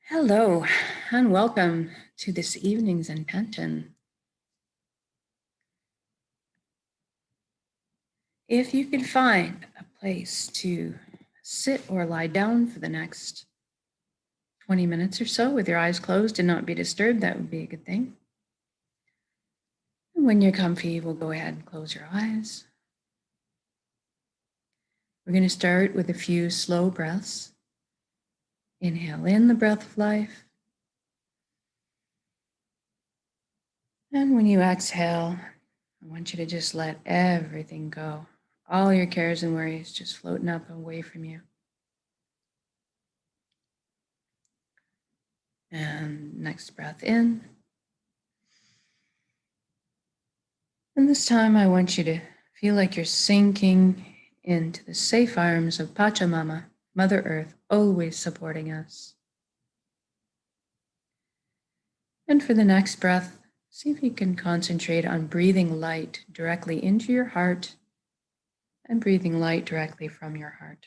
Hello, and welcome to this evening's intention. If you could find a place to sit or lie down for the next 20 minutes or so with your eyes closed and not be disturbed, that would be a good thing. And when you're comfy, we'll go ahead and close your eyes. We're going to start with a few slow breaths. Inhale in the breath of life. And when you exhale, I want you to just let everything go. All your cares and worries just floating up away from you. And next breath in. And this time I want you to feel like you're sinking into the safe arms of Pachamama, Mother Earth, always supporting us. And for the next breath, see if you can concentrate on breathing light directly into your heart and breathing light directly from your heart.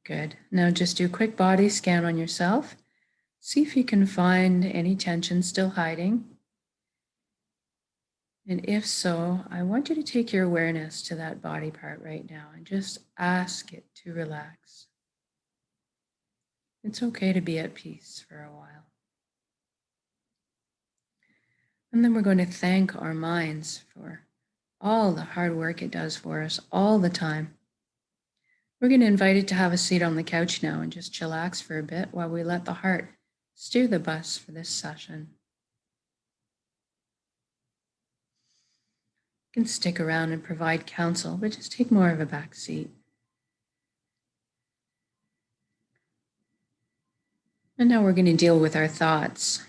Good. Now just do a quick body scan on yourself. See if you can find any tension still hiding. And if so, I want you to take your awareness to that body part right now and just ask it to relax. It's okay to be at peace for a while. And then we're going to thank our minds for all the hard work it does for us all the time. We're going to invite it to have a seat on the couch now and just chillax for a bit while we let the heart steer the bus for this session. You can stick around and provide counsel, but just take more of a back seat. And now we're going to deal with our thoughts.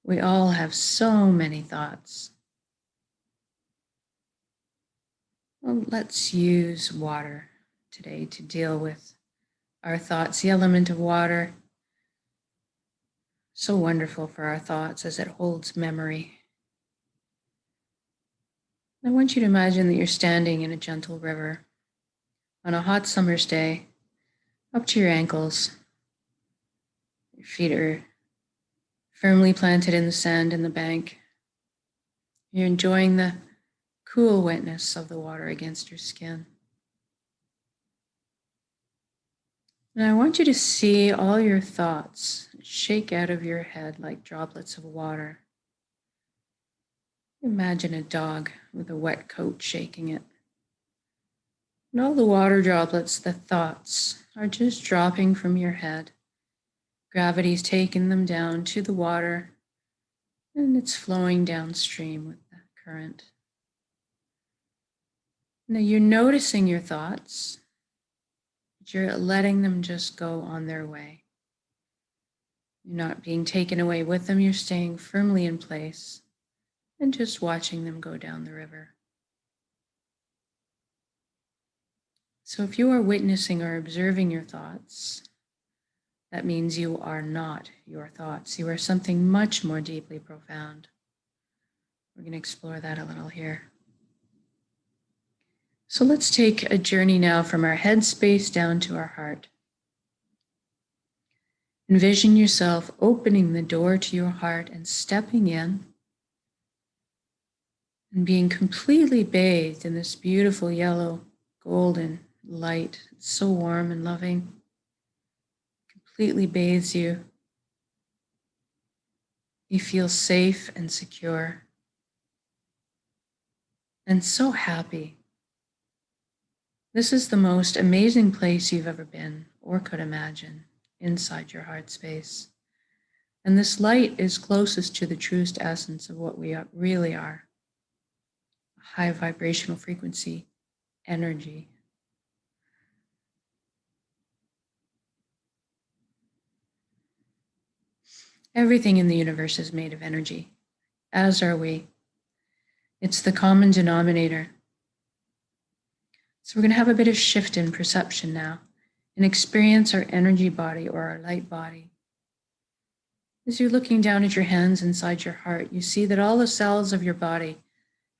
We all have so many thoughts. Well, let's use water today to deal with our thoughts. The element of water, so wonderful for our thoughts as it holds memory. I want you to imagine that you're standing in a gentle river on a hot summer's day, up to your ankles. Your feet are firmly planted in the sand in the bank. You're enjoying the cool wetness of the water against your skin. And I want you to see all your thoughts shake out of your head like droplets of water. Imagine a dog with a wet coat shaking it. And all the water droplets, the thoughts, are just dropping from your head. Gravity's taking them down to the water, and it's flowing downstream with that current. Now you're noticing your thoughts, but you're letting them just go on their way. You're not being taken away with them, you're staying firmly in place and just watching them go down the river. So if you are witnessing or observing your thoughts, that means you are not your thoughts. You are something much more deeply profound. We're going to explore that a little here. So let's take a journey now from our head space down to our heart. Envision yourself opening the door to your heart and stepping in and being completely bathed in this beautiful yellow, golden light. It's so warm and loving. Completely bathes you. You feel safe and secure and so happy. This is the most amazing place you've ever been or could imagine inside your heart space. And this light is closest to the truest essence of what we really are. A high vibrational frequency, energy. Everything in the universe is made of energy, as are we. It's the common denominator. So we're going to have a bit of shift in perception now and experience our energy body or our light body. As you're looking down at your hands inside your heart, you see that all the cells of your body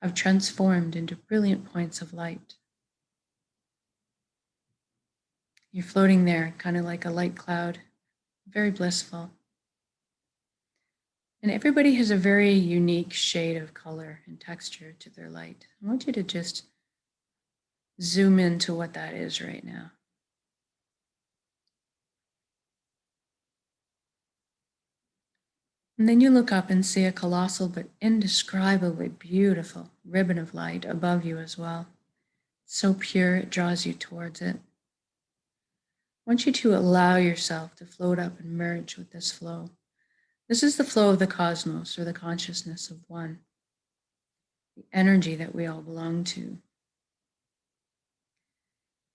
have transformed into brilliant points of light. You're floating there, kind of like a light cloud, very blissful. And everybody has a very unique shade of color and texture to their light. I want you to just zoom into what that is right now. And then you look up and see a colossal but indescribably beautiful ribbon of light above you as well. It's so pure, it draws you towards it. I want you to allow yourself to float up and merge with this flow. This is the flow of the cosmos, or the consciousness of one, the energy that we all belong to.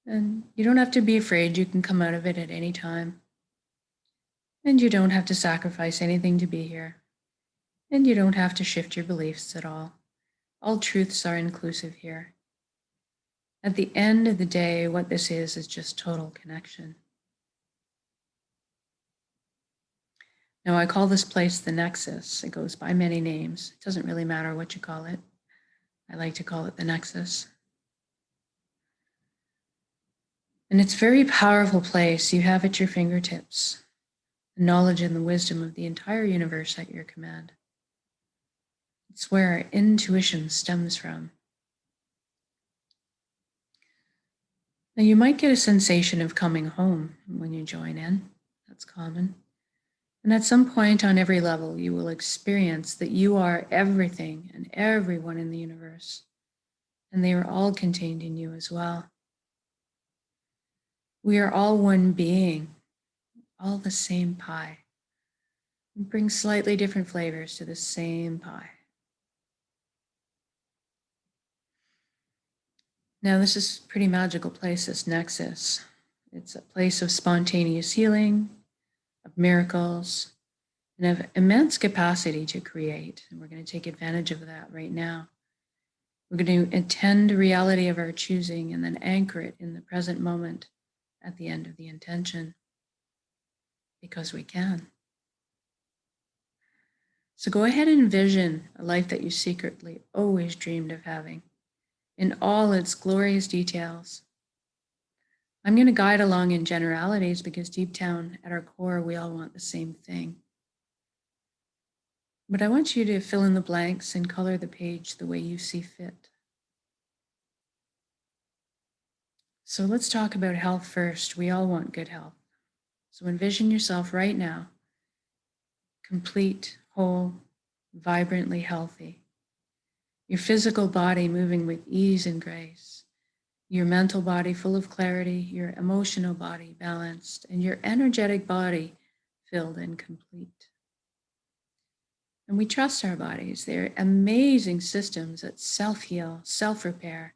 And you don't have to be afraid, you can come out of it at any time. And you don't have to sacrifice anything to be here. And you don't have to shift your beliefs at all. All truths are inclusive here. At the end of the day, what this is just total connection. Now, I call this place the Nexus. It goes by many names. It doesn't really matter what you call it. I like to call it the Nexus. And it's a very powerful place you have at your fingertips. The knowledge and the wisdom of the entire universe at your command. It's where our intuition stems from. Now, you might get a sensation of coming home when you join in. That's common. And at some point on every level, you will experience that you are everything and everyone in the universe. And they are all contained in you as well. We are all one being, all the same pie. We bring slightly different flavors to the same pie. Now, this is a pretty magical place, this Nexus. It's a place of spontaneous healing, of miracles, and of immense capacity to create. And we're going to take advantage of that right now. We're going to attend the reality of our choosing and then anchor it in the present moment at the end of the intention, because we can. So go ahead and envision a life that you secretly always dreamed of having, in all its glorious details. I'm going to guide along in generalities because deep down at our core, we all want the same thing. But I want you to fill in the blanks and color the page the way you see fit. So let's talk about health first. We all want good health. So envision yourself right now, complete, whole, vibrantly healthy. Your physical body moving with ease and grace. Your mental body full of clarity, your emotional body balanced, and your energetic body filled and complete. And we trust our bodies. They're amazing systems that self-heal, self-repair,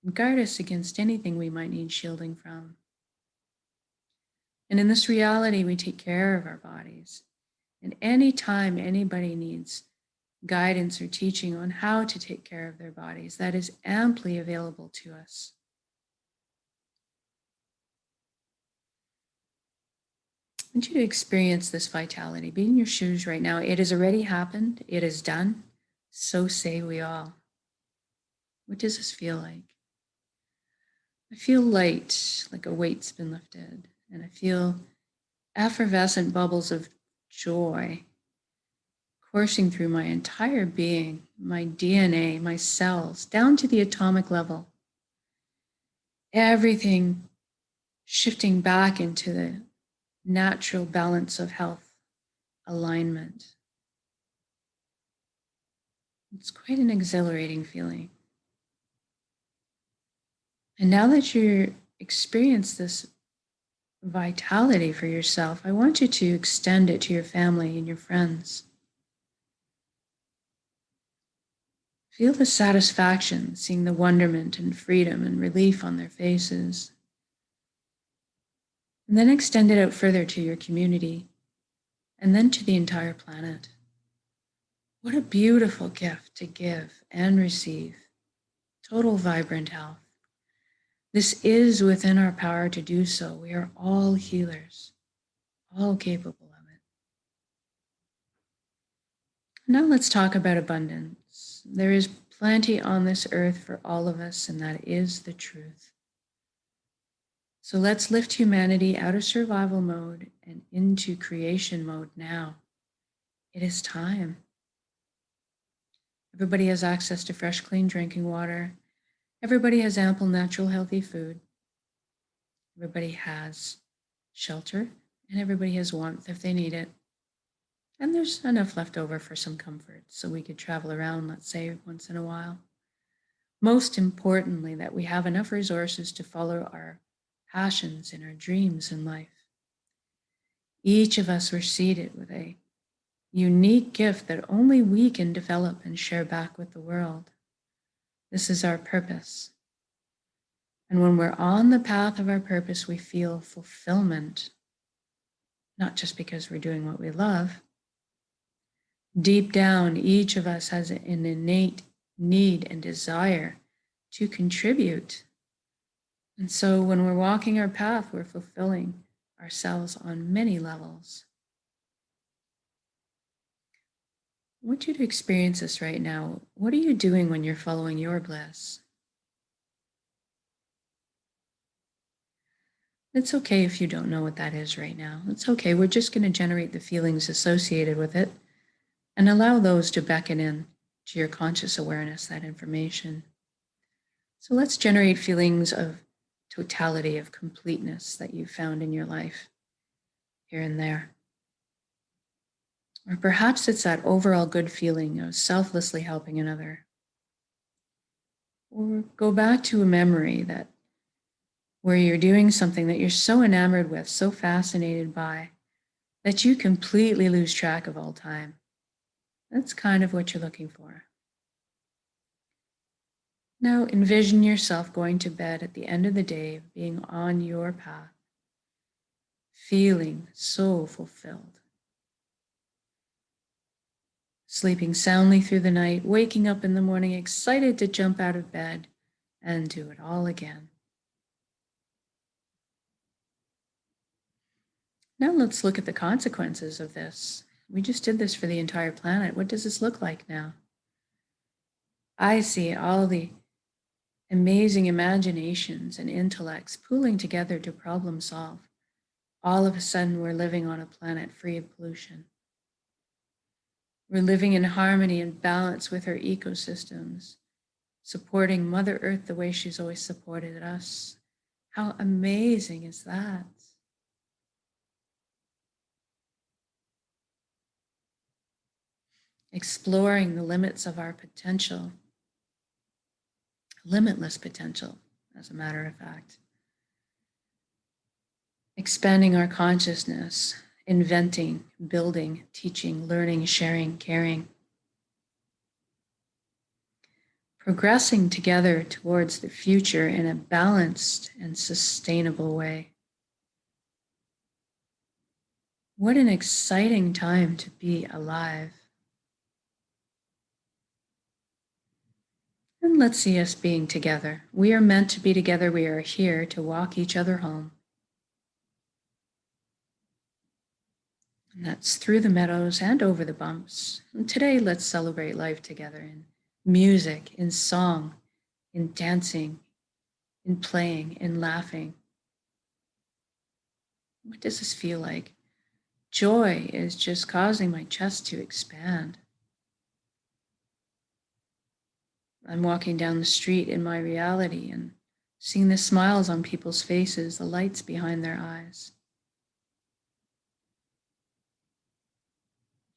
and guard us against anything we might need shielding from. And in this reality, we take care of our bodies. And anytime anybody needs guidance or teaching on how to take care of their bodies, that is amply available to us. I want you to experience this vitality. Be in your shoes right now. It has already happened. It is done. So say we all. What does this feel like? I feel light, like a weight's been lifted. And I feel effervescent bubbles of joy coursing through my entire being, my DNA, my cells, down to the atomic level. Everything shifting back into the natural balance of health, alignment. It's quite an exhilarating feeling. And now that you experience this vitality for yourself, I want you to extend it to your family and your friends. Feel the satisfaction, seeing the wonderment and freedom and relief on their faces. And then extend it out further to your community and then to the entire planet. What a beautiful gift to give and receive. Total vibrant health. This is within our power to do so. We are all healers, all capable of it. Now let's talk about abundance. There is plenty on this earth for all of us, and that is the truth. So let's lift humanity out of survival mode and into creation mode now. It is time. Everybody has access to fresh, clean drinking water. Everybody has ample, natural, healthy food. Everybody has shelter, and everybody has warmth if they need it. And there's enough left over for some comfort, so we could travel around, let's say, once in a while. Most importantly, that we have enough resources to follow our passions and our dreams in life. Each of us were seated with a unique gift that only we can develop and share back with the world. This is our purpose. And when we're on the path of our purpose, we feel fulfillment, not just because we're doing what we love. Deep down, each of us has an innate need and desire to contribute. And so when we're walking our path, we're fulfilling ourselves on many levels. I want you to experience this right now. What are you doing when you're following your bliss? It's okay if you don't know what that is right now. It's okay. We're just going to generate the feelings associated with it and allow those to beckon in to your conscious awareness, that information. So let's generate feelings of totality, of completeness that you found in your life here and there. Or perhaps it's that overall good feeling of selflessly helping another. Or go back to a memory that where you're doing something that you're so enamored with, so fascinated by, that you completely lose track of all time. That's kind of what you're looking for. Now envision yourself going to bed at the end of the day, being on your path, feeling so fulfilled. Sleeping soundly through the night, waking up in the morning excited to jump out of bed and do it all again. Now let's look at the consequences of this. We just did this for the entire planet. What does this look like now? I see all the amazing imaginations and intellects pooling together to problem solve. All of a sudden, we're living on a planet free of pollution. We're living in harmony and balance with our ecosystems, supporting Mother Earth the way she's always supported us. How amazing is that? Exploring the limits of our potential, limitless potential, as a matter of fact. Expanding our consciousness, inventing, building, teaching, learning, sharing, caring. Progressing together towards the future in a balanced and sustainable way. What an exciting time to be alive. And let's see us being together. We are meant to be together. We are here to walk each other home. And that's through the meadows and over the bumps. And today, let's celebrate life together in music, in song, in dancing, in playing, in laughing. What does this feel like? Joy is just causing my chest to expand. I'm walking down the street in my reality and seeing the smiles on people's faces, the lights behind their eyes.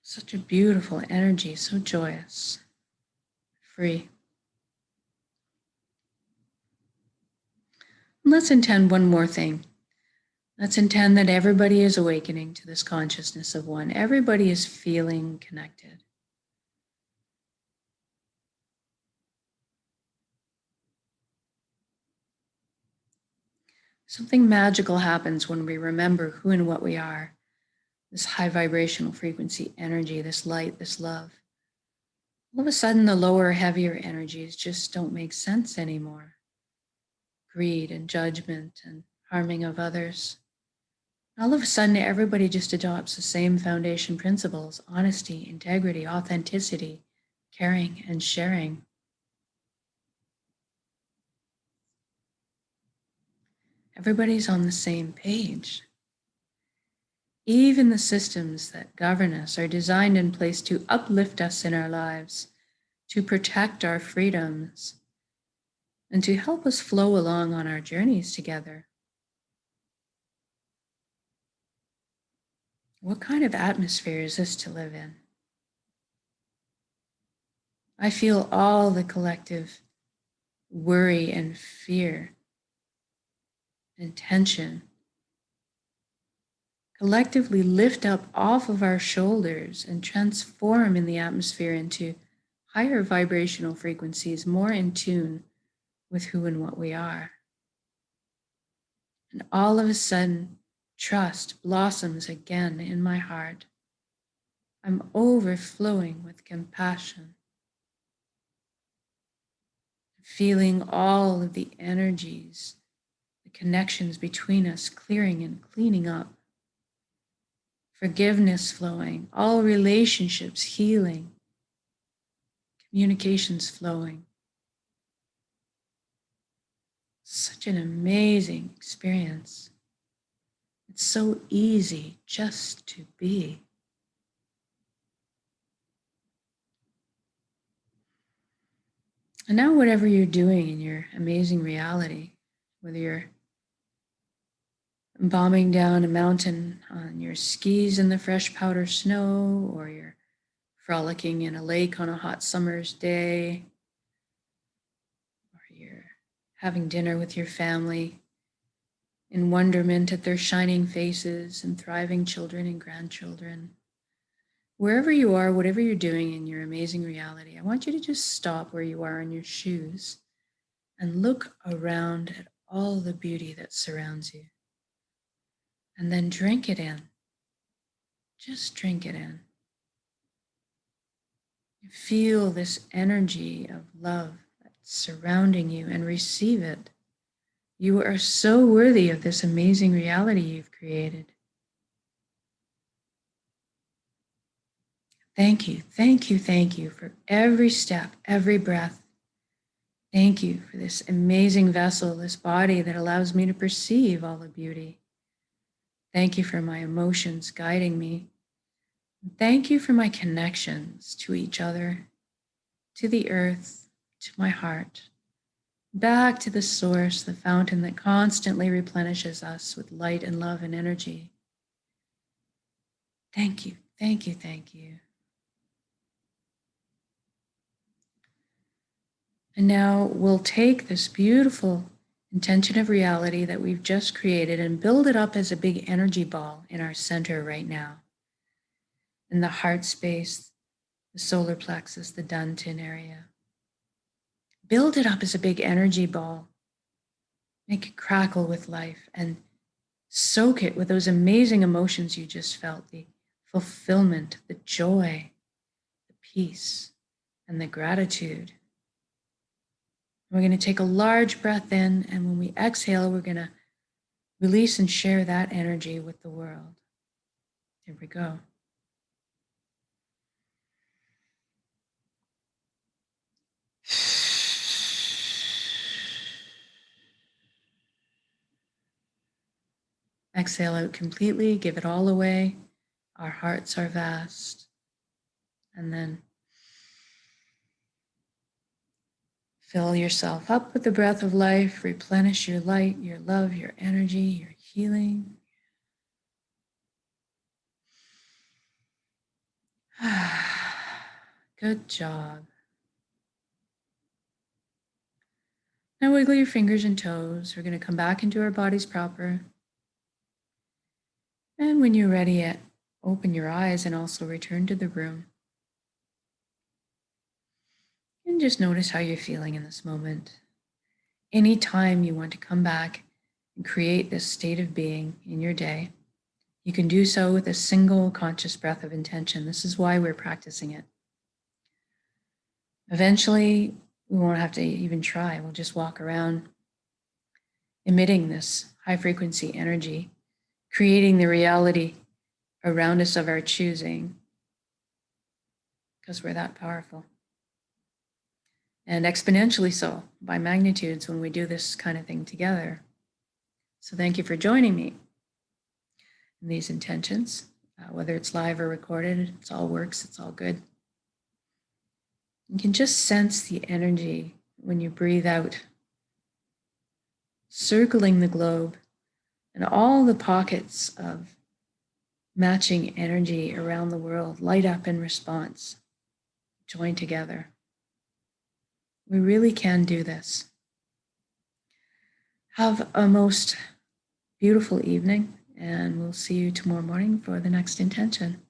Such a beautiful energy, so joyous, free. And let's intend one more thing. Let's intend that everybody is awakening to this consciousness of one. Everybody is feeling connected. Something magical happens when we remember who and what we are. This high vibrational frequency energy, this light, this love. All of a sudden, the lower, heavier energies just don't make sense anymore. Greed and judgment and harming of others. All of a sudden, everybody just adopts the same foundation principles: honesty, integrity, authenticity, caring, and sharing. Everybody's on the same page. Even the systems that govern us are designed in place to uplift us in our lives, to protect our freedoms, and to help us flow along on our journeys together. What kind of atmosphere is this to live in? I feel all the collective worry and fear and tension collectively lift up off of our shoulders and transform in the atmosphere into higher vibrational frequencies, more in tune with who and what we are. And all of a sudden, trust blossoms again in my heart. I'm overflowing with compassion, feeling all of the energies, the connections between us clearing and cleaning up, forgiveness flowing, all relationships healing, communications flowing. Such an amazing experience. It's so easy just to be. And now, whatever you're doing in your amazing reality, whether you're bombing down a mountain on your skis in the fresh powder snow, or you're frolicking in a lake on a hot summer's day, or you're having dinner with your family in wonderment at their shining faces and thriving children and grandchildren. Wherever you are, whatever you're doing in your amazing reality, I want you to just stop where you are in your shoes and look around at all the beauty that surrounds you. And then drink it in. Just drink it in. Feel this energy of love that's surrounding you and receive it. You are so worthy of this amazing reality you've created. Thank you, thank you, thank you for every step, every breath. Thank you for this amazing vessel, this body that allows me to perceive all the beauty. Thank you for my emotions guiding me. Thank you for my connections to each other, to the earth, to my heart, back to the source, the fountain that constantly replenishes us with light and love and energy. Thank you, thank you, thank you. And now we'll take this beautiful intention of reality that we've just created and build it up as a big energy ball in our center right now. In the heart space, the solar plexus, the Dantian area. Build it up as a big energy ball. Make it crackle with life and soak it with those amazing emotions you just felt, the fulfillment, the joy, the peace, and the gratitude. We're going to take a large breath in, and when we exhale, we're going to release and share that energy with the world. Here we go. Exhale out completely, give it all away. Our hearts are vast. And then fill yourself up with the breath of life, replenish your light, your love, your energy, your healing. Good job. Now wiggle your fingers and toes. We're going to come back into our bodies proper. And when you're ready, open your eyes and also return to the room. And just notice how you're feeling in this moment. Anytime you want to come back and create this state of being in your day, you can do so with a single conscious breath of intention. This is why we're practicing it. Eventually, we won't have to even try. We'll just walk around emitting this high frequency energy, creating the reality around us of our choosing, because we're that powerful. And exponentially so, by magnitudes, when we do this kind of thing together. So thank you for joining me in these intentions, whether it's live or recorded. It's all works, it's all good. You can just sense the energy when you breathe out, circling the globe, and all the pockets of matching energy around the world light up in response, join together. We really can do this. Have a most beautiful evening, and we'll see you tomorrow morning for the next intention.